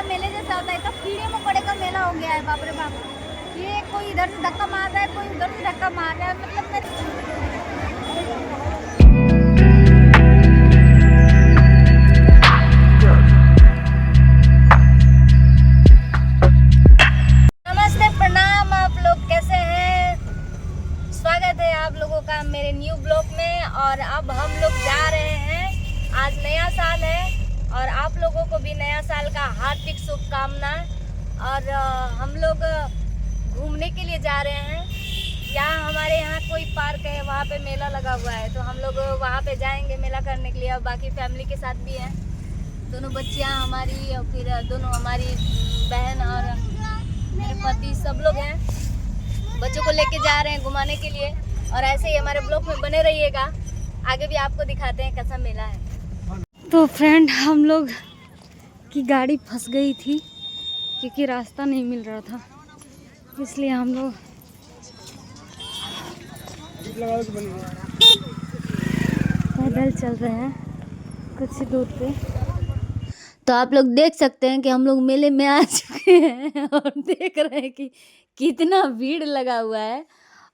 मेले जैसा होता है, तो कीड़े मकोड़े का मेला हो गया है। बाप रे बाप, ये कोई इधर से धक्का मार रहा है, कोई उधर से धक्का मार रहा है, मतलब नमस्ते, प्रणाम। आप लोग कैसे हैं? स्वागत है आप लोगों का मेरे न्यू ब्लॉग में। और अब हम लोग जा रहे हैं, आज नया साल है और आप लोगों को भी नया साल का हार्दिक शुभकामनाएं। और हम लोग घूमने के लिए जा रहे हैं। यहाँ हमारे यहाँ कोई पार्क है, वहाँ पे मेला लगा हुआ है, तो हम लोग वहाँ पे जाएंगे मेला करने के लिए। और बाकी फैमिली के साथ भी हैं, दोनों बच्चियाँ हमारी और फिर दोनों हमारी बहन और मेरे पति, सब लोग हैं। बच्चों को लेके जा रहे हैं घुमाने के लिए। और ऐसे ही हमारे ब्लॉग में बने रहिएगा, आगे भी आपको दिखाते हैं कैसा मेला है। तो फ्रेंड, हम लोग की गाड़ी फंस गई थी क्योंकि रास्ता नहीं मिल रहा था, इसलिए हम लोग पैदल चल रहे हैं कुछ दूर पे। तो आप लोग देख सकते हैं कि हम लोग मेले में आ चुके हैं और देख रहे हैं कि कितना भीड़ लगा हुआ है।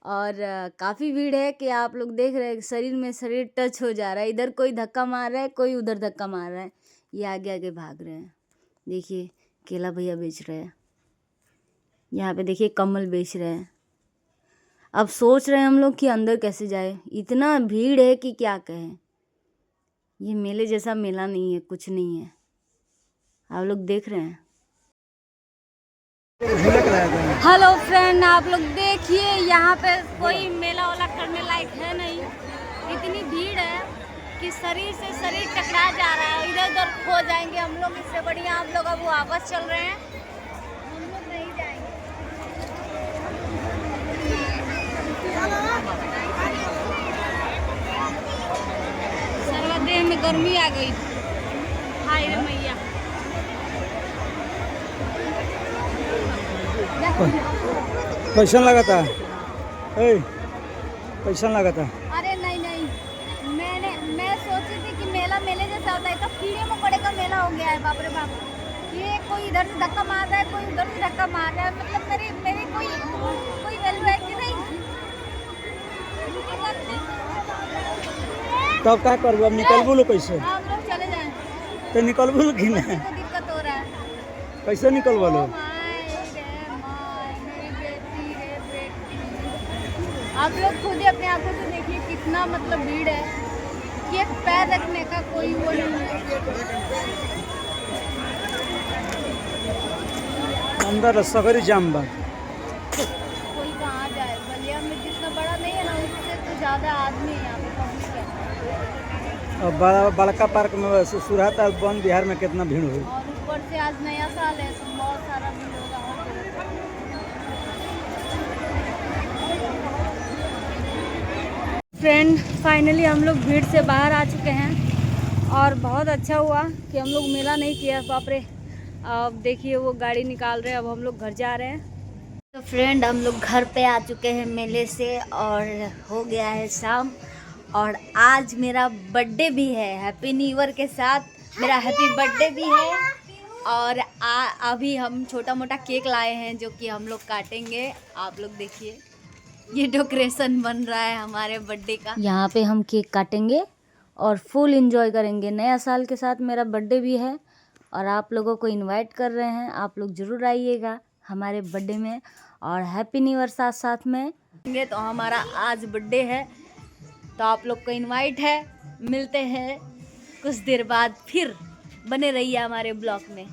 और काफ़ी भीड़ है कि आप लोग देख रहे हैं शरीर में शरीर टच हो जा रहा है। इधर कोई धक्का मार रहा है, कोई उधर धक्का मार रहा है। ये आगे आगे भाग रहे हैं। देखिए केला भैया बेच रहे हैं, यहाँ पे देखिए कमल बेच रहे हैं। अब सोच रहे हैं हम लोग कि अंदर कैसे जाए, इतना भीड़ है कि क्या कहें। ये मेले जैसा मेला नहीं है, कुछ नहीं है। आप लोग देख रहे हैं। हेलो फ्रेंड, आप लोग देखिए यहाँ पे कोई मेला वाला करने लायक है नहीं। इतनी भीड़ है कि शरीर से शरीर टकरा जा रहा है, इधर उधर खो जाएंगे हम लोग। इससे बढ़िया आप लोग अब वापस चल रहे हैं, हम लोग नहीं जाएंगे। सर्वदेह में गर्मी आ गई, हाय रे मैया। कैसा लगा था? कैसा लगा था? अरे नहीं नहीं, मैं सोची थी कि मेला मेले जैसा होता है, तो कीड़े मकोड़े का मेला हो गया है। बाप रे बाप, ये कोई इधर से धक्का मार रहा है, कोई उधर से धक्का मार रहा है, मतलब मेरी कोई वैल्यू है कि नहीं? तब क्या करबो? अब निकलबो लो कैसे? आप लोग चले जाएं, तो निकलबो लो कि ना? तो दिक्कत हो रहा है। कैसे निकलबो लो? आप लोग खुद ही अपने आंखों से देखिए कितना मतलब भीड़ है कि एक पैर रखने का कोई वो नहीं है। अंदर सगरी जाम बा। कोई कहाँ जाए, बलिया में जितना बड़ा नहीं है ना, उससे तो ज़्यादा आदमी है यहाँ पे, पब्लिक है। और बड़का पार्क में सुरहाता बंद, बिहार में कितना भीड़ हुई। और ऊपर से आज नया साल है तो बहुत सारा भीड़ होगा। फ्रेंड, फाइनली हम लोग भीड़ से बाहर आ चुके हैं और बहुत अच्छा हुआ कि हम लोग मेला नहीं किया। बाप रे, अब देखिए वो गाड़ी निकाल रहे हैं, अब हम लोग घर जा रहे हैं। तो फ्रेंड, हम लोग घर पे आ चुके हैं मेले से और हो गया है शाम। और आज मेरा बर्थडे भी है, हैप्पी न्यू ईयर के साथ मेरा हैप्पी बर्थडे भी है। और अभी हम छोटा मोटा केक लाए हैं जो कि हम लोग काटेंगे। आप लोग देखिए ये डेकोरेशन बन रहा है हमारे बर्थडे का। यहाँ पे हम केक काटेंगे और फुल एंजॉय करेंगे। नया साल के साथ मेरा बर्थडे भी है और आप लोगों को इनवाइट कर रहे हैं, आप लोग ज़रूर आइएगा हमारे बर्थडे में और हैप्पी न्यू ईयर साथ साथ में। तो हमारा आज बर्थडे है, तो आप लोग को इनवाइट है। मिलते हैं कुछ देर बाद, फिर बने रहिए हमारे ब्लॉग में।